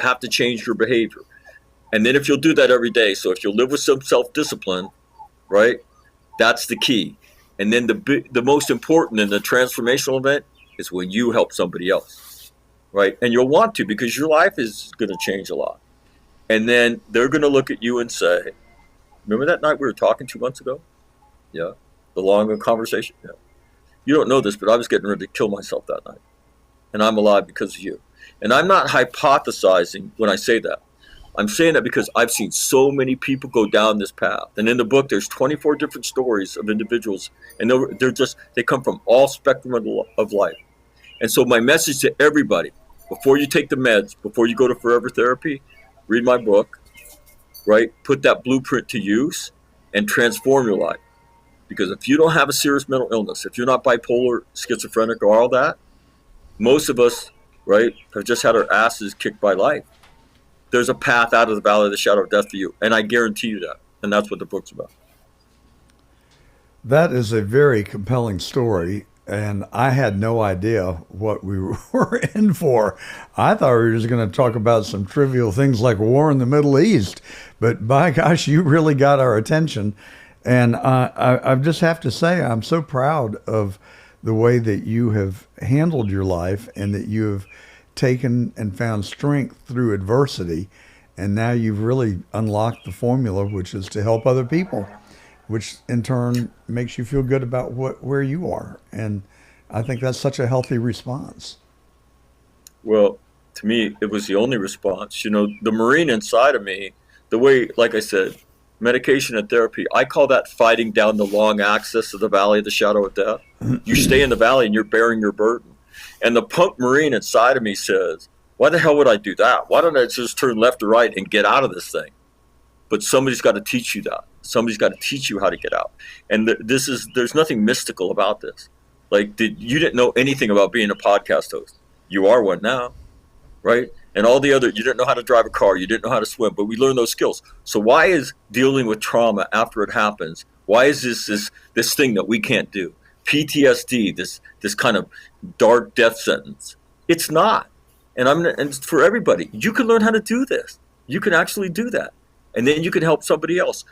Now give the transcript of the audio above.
have to change your behavior. And then if you'll do that every day, so if you'll live with some self-discipline, right, that's the key. And then the most important in the transformational event is when you help somebody else, right? And you'll want to, because your life is going to change a lot. And then they're going to look at you and say, remember that night we were talking 2 months ago? Yeah. The long conversation? Yeah. You don't know this, but I was getting ready to kill myself that night. And I'm alive because of you. And I'm not hypothesizing when I say that. I'm saying that because I've seen so many people go down this path. And in the book, there's 24 different stories of individuals. And they come from all spectrum of life. And so my message to everybody, before you take the meds, before you go to Forever Therapy, read my book, right? Put that blueprint to use and transform your life. Because if you don't have a serious mental illness, if you're not bipolar, schizophrenic, or all that, most of us, right, have just had our asses kicked by life. There's a path out of the valley of the shadow of death for you. And I guarantee you that. And that's what the book's about. That is a very compelling story. And I had no idea what we were in for. I thought we were just going to talk about some trivial things like war in the Middle East. But by gosh, you really got our attention. And I just have to say, I'm so proud of the way that you have handled your life and that you have taken and found strength through adversity. And now you've really unlocked the formula, which is to help other people, which in turn makes you feel good about where you are. And I think that's such a healthy response. Well, to me, it was the only response. You know, the Marine inside of me, the way, like I said, medication and therapy, I call that fighting down the long axis of the valley of the shadow of death. You stay in the valley and you're bearing your burden. And the punk Marine inside of me says, why the hell would I do that? Why don't I just turn left or right and get out of this thing? But somebody's got to teach you that. Somebody's got to teach you how to get out. And there's nothing mystical about this. Like, you didn't know anything about being a podcast host. You are one now, right? And all the other, you didn't know how to drive a car, you didn't know how to swim, but we learned those skills. So why is dealing with trauma after it happens, why is this thing that we can't do? PTSD, this kind of dark death sentence. It's not. And it's for everybody. You can learn how to do this. You can actually do that. And then you can help somebody else.